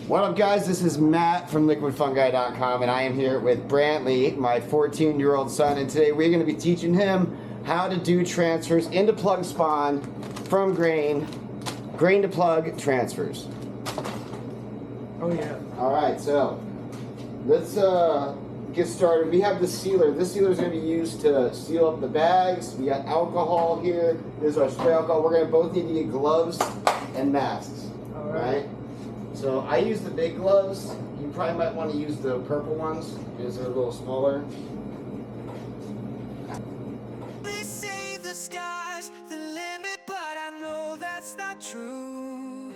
What up, guys? This is Matt from liquidfungi.com, and I am here with Brantley, my 14-year-old son, and today we're going to be teaching him how to do transfers into plug spawn from grain to plug transfers. Oh yeah. Alright, so let's get started. We have the sealer. This sealer is going to be used to seal up the bags. We got alcohol here. This is our spray alcohol. We're going to both need to get gloves and masks. Alright? So I use the big gloves. You probably might want to use the purple ones because they're a little smaller. They say the sky's the limit, but I know that's not true.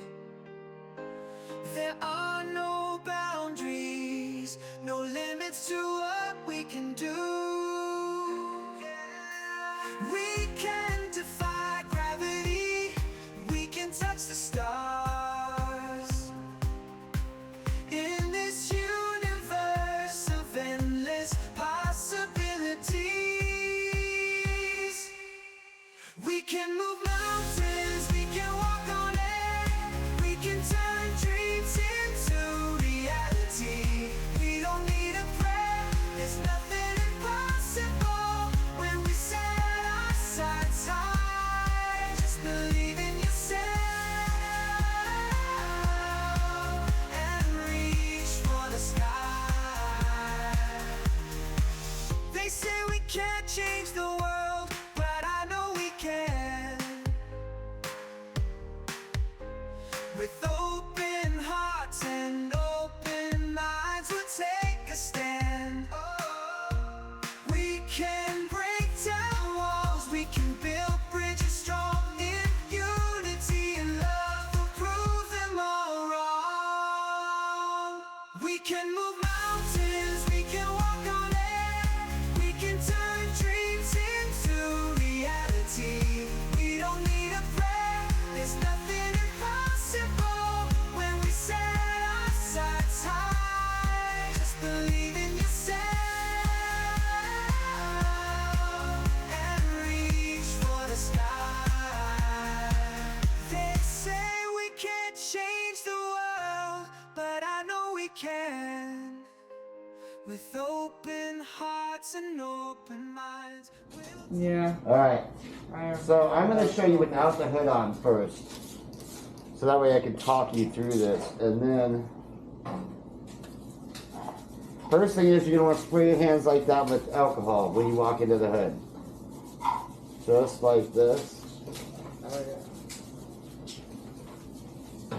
There are no boundaries, no limits to what we can do. We can defy gravity, we can touch the stars. In this universe of endless possibilities, we can move mountains, we can walk on air, we can turn dreams into reality. We don't need a prayer, there's nothing impossible when we set our sights high. Just believe in yourself and reach for the sky. They say we can't change the world, but I know we can. With open hearts and open minds, we'll take a stand. We can break down walls, we can build bridges strong. In unity and love, we'll prove them all wrong. We can move mountains, we can walk on air, we can turn dreams into reality. We don't need a prayer, there's nothing impossible when we set our sights high. Just believe in yourself and reach for the sky. They say we can't change the world, but I know we can. With open hearts and open minds, we'll Yeah. Alright, so I'm going to show you without the hood on first. So that way I can talk you through this. And then, first thing is you're going to want to spray your hands like that with alcohol when you walk into the hood. Just like this. Oh yeah.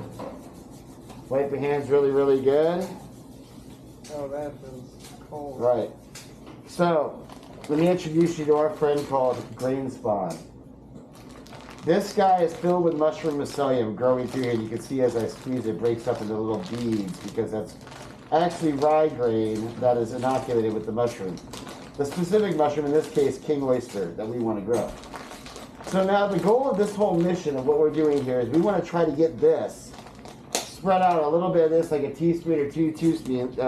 Wipe your hands really, really good. Oh, that feels cold. Right. So, let me introduce you to our friend called Grain Spawn. This guy is filled with mushroom mycelium growing through here. You can see as I squeeze it breaks up into little beads because that's actually rye grain that is inoculated with the mushroom. The specific mushroom, in this case, king oyster, that we want to grow. So now the goal of this whole mission of what we're doing here is we want to try to get this spread out a little bit of this, like a teaspoon or two teaspoons.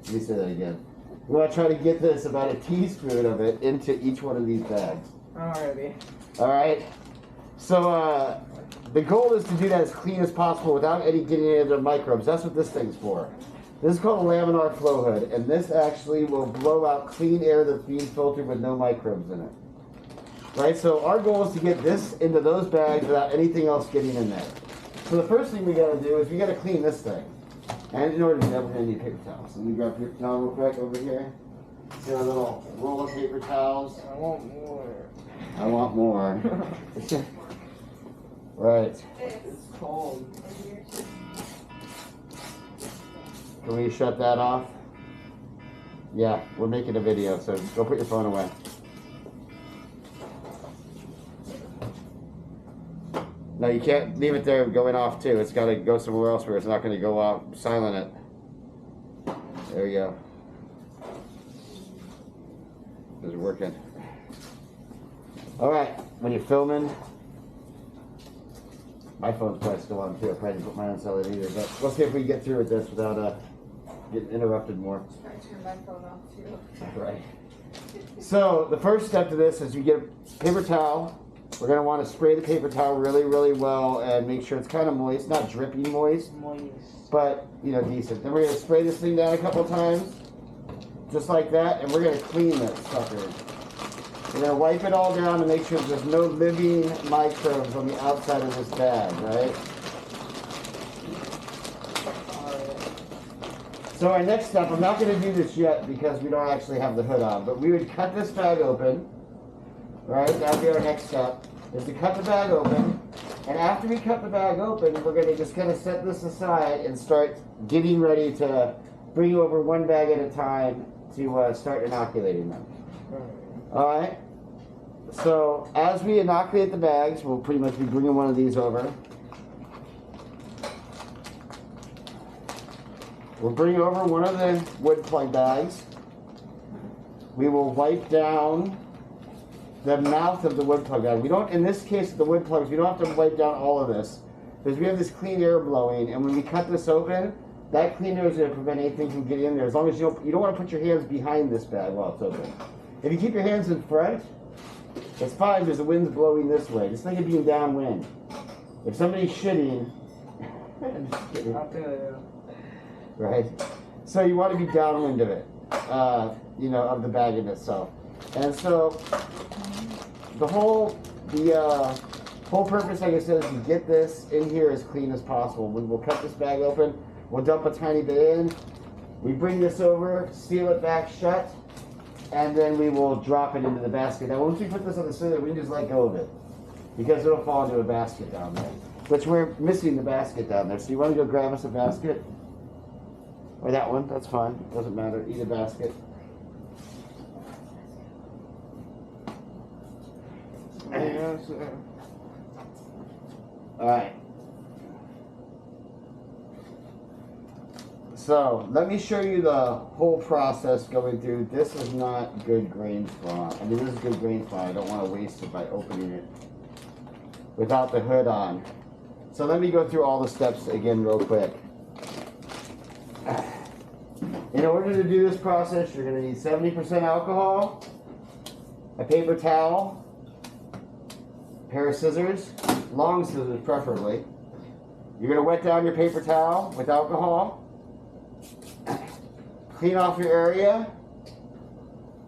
Let me say that again. We want to try to get this, about a teaspoon of it, into each one of these bags. Alrighty. Alright? So, the goal is to do that as clean as possible without any getting into the microbes. That's what this thing's for. This is called a laminar flow hood, and this actually will blow out clean air that's being filtered with no microbes in it. Right? So our goal is to get this into those bags without anything else getting in there. So the first thing we got to do is we got to clean this thing. And in order to do that, we're going to need paper towels. So let me grab a paper towel real quick over here. See our little roll of paper towels? I want more. I want more. Right. It's cold. Can we shut that off? Yeah, we're making a video, so go put your phone away. No, you can't leave it there going off too. It's got to go somewhere else where it's not going to go off. Silent it. There you go. Is it working? Alright, when you're filming, my phone's probably still on too. I probably didn't put mine on solid either, but let's see if we can get through with this without getting interrupted more. I turned my phone off too. Right. So the first step to this is you get a paper towel, We're going to want to spray the paper towel really, really well and make sure it's kind of moist, not dripping moist, but, you know, decent. Then we're going to spray this thing down a couple times, just like that, and we're going to clean this sucker. We're going to wipe it all down to make sure there's no living microbes on the outside of this bag, right? So our next step, I'm not going to do this yet because we don't actually have the hood on, but we would cut this bag open, right? That would be our next step, is to cut the bag open. And after we cut the bag open, we're going to just kind of set this aside and start getting ready to bring over one bag at a time to start inoculating them. All right? So as we inoculate the bags, we'll pretty much be bringing one of these over. We'll bring over one of the wood plug bags. We will wipe down the mouth of the wood plug bag. We don't, in this case, the wood plugs, we don't have to wipe down all of this because we have this clean air blowing, and when we cut this open, that clean air is going to prevent anything from getting in there. As long as you don't want to put your hands behind this bag while it's open. If you keep your hands in front, it's fine because the wind's blowing this way. Just think of being downwind. If somebody's shitting, I'm just kidding. I'll tell you. Right? So you want to be downwind of it, you know, of the bag in itself. And so the whole purpose, like I said, is to get this in here as clean as possible. We'll cut this bag open, we'll dump a tiny bit in, we bring this over, seal it back shut, and then we will drop it into the basket. Now once we put this on the cylinder, we can just let go of it because it'll fall into a basket down there. Which we're missing the basket down there. So you want to go grab us a basket? Or that one, that's fine. Doesn't matter. Either basket. Alright. So, let me show you the whole process going through. This is not good grain spawn. I mean, this is good grain spawn. I don't want to waste it by opening it without the hood on. So let me go through all the steps again real quick. In order to do this process, you're going to need 70% alcohol, a paper towel, a pair of scissors, long scissors preferably. You're going to wet down your paper towel with alcohol, clean off your area,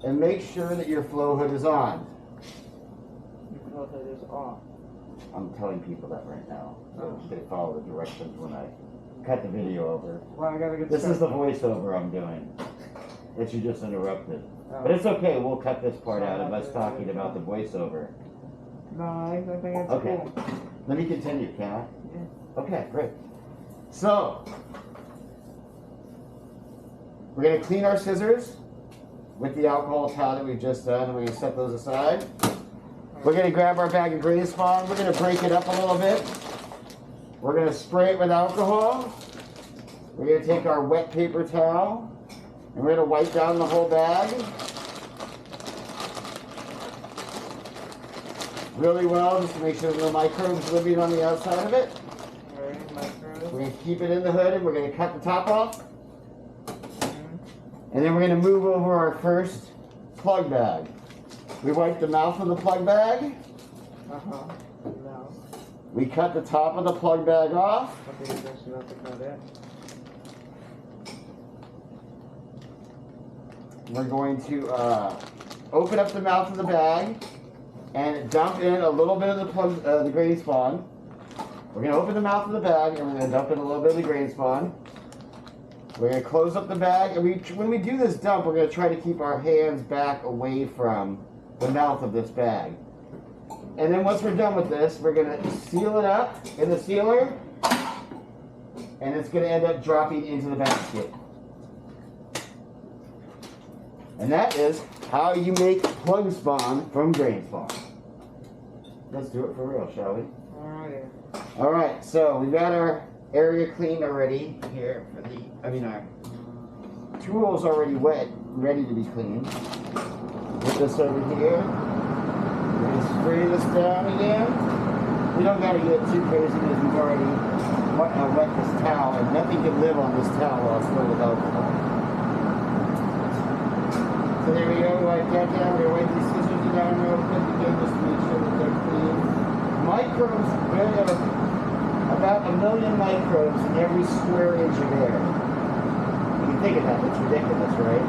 and make sure that your flow hood is on. Your flow hood is off. I'm telling people that right now, so they follow the directions when I cut the video over. Well, I gotta get This is the voiceover I'm doing that you just interrupted. But it's okay, we'll cut this part out of us talking about the voiceover. No, I think it's Okay, cool. let me continue, can I? Yeah. Okay, great. So, we're going to clean our scissors with the alcohol towel that we've just done, and we're going to set those aside. We're going to grab our bag of grain spawn, we're going to break it up a little bit. We're going to spray it with alcohol. We're going to take our wet paper towel, and we're going to wipe down the whole bag really well, just to make sure there's no microbes living on the outside of it. Alright, microbes. We're going to keep it in the hood, and we're going to cut the top off. And then we're going to move over our first plug bag. We wipe the mouth of the plug bag. No. We cut the top of the plug bag off. I think that's not to cut it. We're going to open up the mouth of the bag and dump in a little bit of the plug, the grain spawn. We're going to open the mouth of the bag and we're going to dump in a little bit of the grain spawn. We're going to close up the bag, and when we do this dump, we're going to try to keep our hands back away from the mouth of this bag. And then once we're done with this, we're going to seal it up in the sealer, and it's going to end up dropping into the basket. And that is how you make plug spawn from grain spawn. Let's do it for real, shall we? Alright. Alright, so we've got our area cleaned already here for our tools already wet, ready to be cleaned. Put this over here. We're going to spray this down again. We don't got to get too crazy because we've already wet this towel, and nothing can live on this towel while it's filled with alcohol. So there we go, we wipe that down, we're going to wipe these scissors down real quick again, just to make sure that they're clean. Microbes, there are about 1 million microbes in every square inch of air. You can think of that, it's ridiculous, right?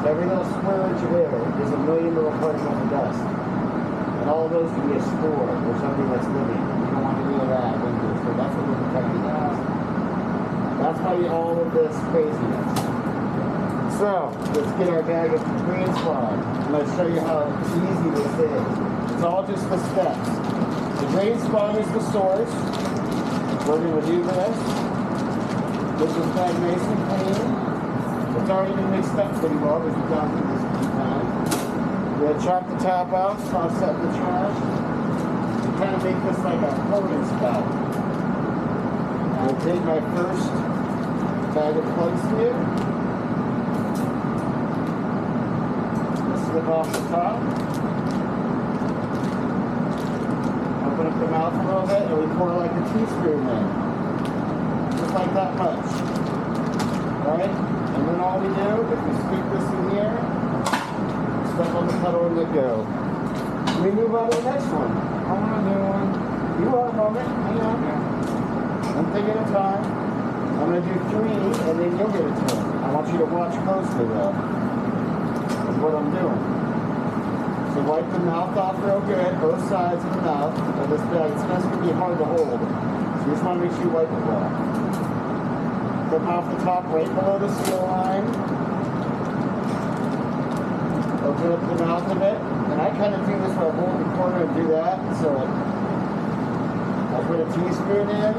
So every little square inch of air is 1 million little particles of dust. And all of those can be a spore or something that's living. You don't want any of that into it, so that's what we're protecting against. That's why all of this craziness. So, let's get our bag of green spawn. I'm going to show you how easy this is. It's all just the steps. The green spawn is the source. We're going to do this. Get this bag nice and clean. It's already been mixed up pretty well because we've gone through this a few times. We're going to chop the top out, toss that in the trash. And kind of make this like a holding spout. I'll take my first bag of plugs here. Slip off the top. Open up the mouth a little bit and we pour like a teaspoon in. Just like that much. Alright? And then all we do is we stick this in here, step on the pedal and let go. We move on to the next one. I want a new one. You want a moment? Hang on. One thing at a time. I'm going to do 3 and then you'll get a turn. I want you to watch closely though. That's what I'm doing. So wipe the mouth off real good, both sides of the mouth of this bag. It's going to be hard to hold. So you just want to make sure you wipe it well. Flip off the top right below the seal line. Open up the mouth of it. And I kind of do this where I hold the corner and do that. So I put a teaspoon in.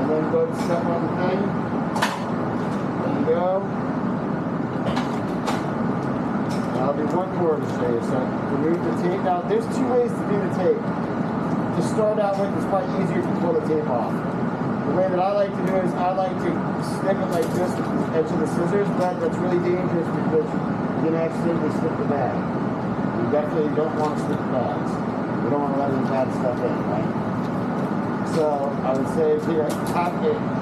And then go to step on the thing. There you go. Now I'll do one more to show you. So remove the tape. Now there's 2 ways to do the tape. To start out with, it's probably easier to pull the tape off. The way that I like to do is I like to snip it like this with the edge of the scissors, but that's really dangerous because you can accidentally slip the bag. You definitely don't want to slip the bags. You don't want to let any bad stuff in, right? So I would say if you're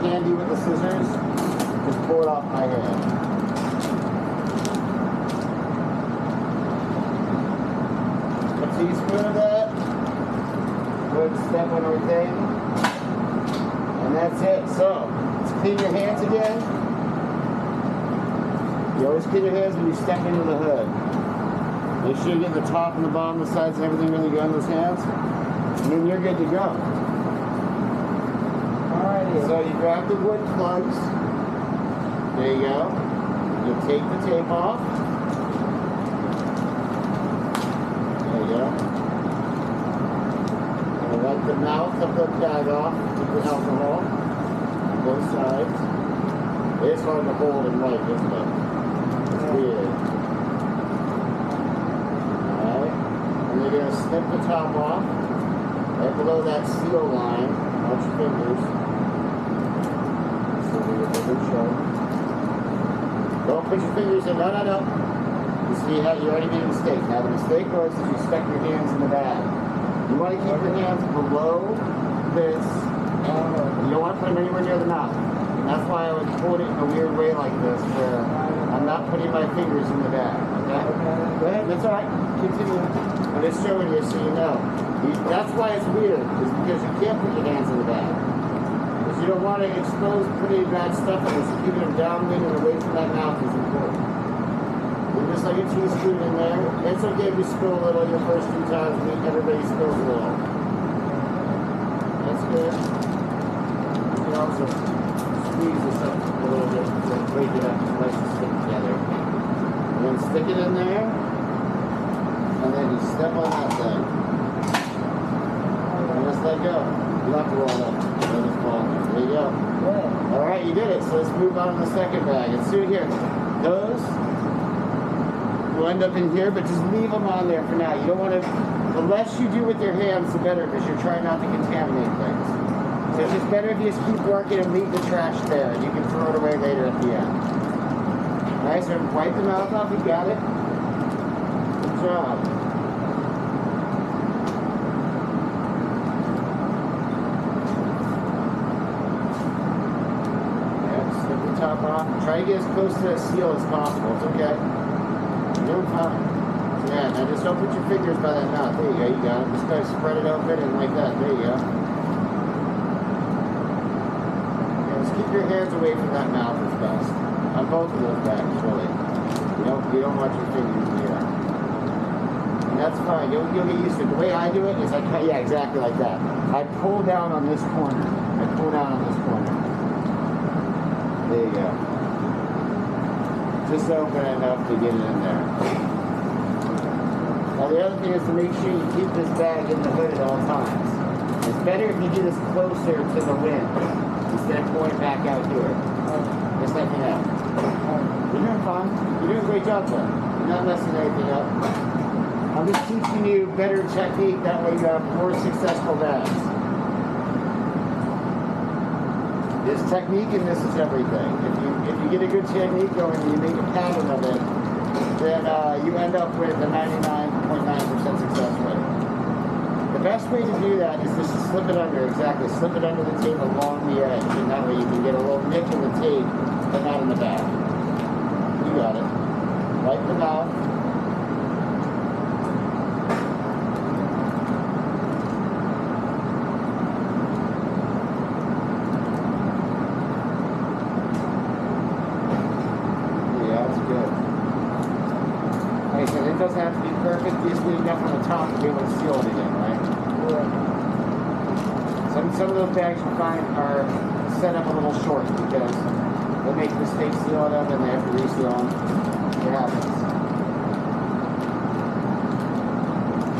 handy with the scissors, just pull it off my hand. A teaspoon of that. Good step on everything. And that's it. So, let's clean your hands again. You always clean your hands when you step into the hood. Make sure you get the top and the bottom, the sides, and everything really good on those hands. And then you're good to go. Alrighty. So you grab the wood plugs. There you go. You take the tape off. There you go. Wipe the mouth of the bag off with the alcohol on both sides. It's hard to hold and wipe, isn't it? It's weird. Alright. And you're going to snip the top off right below that seal line. Watch your fingers. So we get the show. Don't put your fingers in. No. You see how you already made a mistake. Now the mistake was is you stuck your hands in the bag. You want to keep your hands below this. You don't want to put them anywhere near the mouth. And that's why I would hold it in a weird way like this, where I'm not putting my fingers in the bag. Okay? Go ahead. That's all right. Continue. I'm just showing you so you know. That's why it's weird, is because you can't put your hands in the bag. Because you don't want to expose pretty bad stuff in it. So keeping them downwind and away from that mouth is important. Just like a teaspoon in there. It's okay if you spill a little your first few times. Everybody spills a little. That's good. You can also squeeze this up a little bit to break it up and nice and stick together. And then stick it in there. And then you step on that thing. And just let go. You have to roll it up. Let it fall. There you go. Alright, you did it. So let's move on to the second bag. And see here. Those will end up in here, but just leave them on there for now. You don't want to, the less you do with your hands, the better, because you're trying not to contaminate things. So it's just better if you just keep working and leave the trash there, and you can throw it away later at the end. Nice, so wipe the mouth off, you got it. Good job. Yeah, slip the top off. Try to get as close to that seal as possible, it's okay. no time. So yeah, now just don't put your fingers by that mouth. There you go, you got it. Just kind of spread it open and like that. There you go. Yeah, just keep your hands away from that mouth is best. On both of those bags, really. You don't want your fingers in the air. And that's fine. You'll get used to it. The way I do it is I cut, yeah, exactly like that. I pull down on this corner. I pull down on this corner. There you go. Just open enough to get it in there. Now the other thing is to make sure you keep this bag in the hood at all times. It's better if you do this closer to the wind instead of pulling it back out here. Just let me know. You're doing fine. You're doing a great job though. You're not messing anything up. I'm just teaching you better technique, that way you have more successful bags. This technique and this is everything. If you get a good technique going and you make a pattern of it, then you end up with a 99.9% success rate. The best way to do that is just to slip it under, exactly. Slip it under the tape along the edge, and that way you can get a little nick in the tape, but not in the back. You got it. Wipe the mouth. Like I said, it doesn't have to be perfect, you just need enough on the top to be able to seal it again, right? Some of those bags you find are set up a little short because they make mistakes sealing them and they have to reseal them. It happens.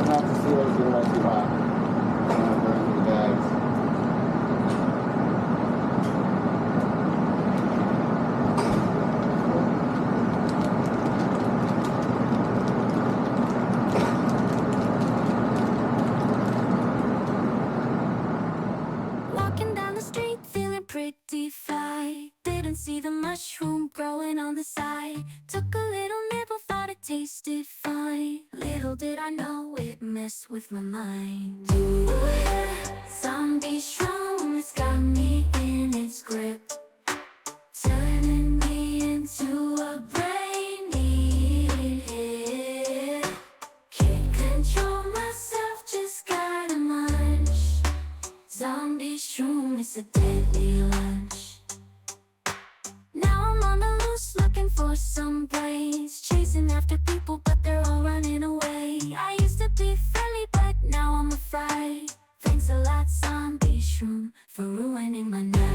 Not to seal it if you're not too hot. Don't burn through the bags. Pretty fly, didn't see the mushroom growing on the side. Took a little nibble, thought it tasted fine. Little did I know it messed with my mind. Ooh, yeah. Zombie shroom, it's got me in its grip, turning me into a brainy hit. Can't control myself, just got a munch. Zombie shroom, it's a deadly lunch. Now I'm on the loose, looking for some brains, chasing after people, but they're all running away. I used to be friendly, but now I'm afraid. Thanks a lot, zombie shroom, for ruining my night.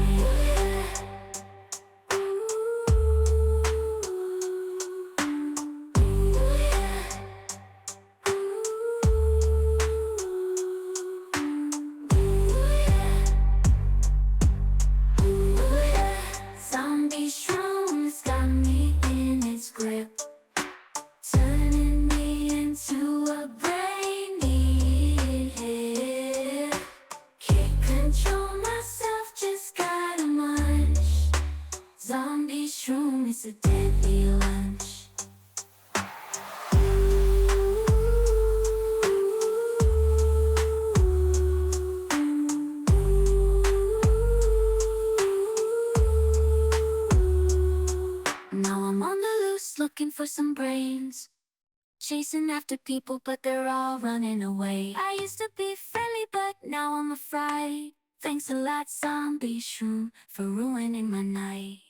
Zombie shroom is a deadly lunch. Now I'm on the loose, looking for some brains, chasing after people, but they're all running away. I used to be friendly, but now I'm afraid. Thanks a lot, zombie shroom, for ruining my night.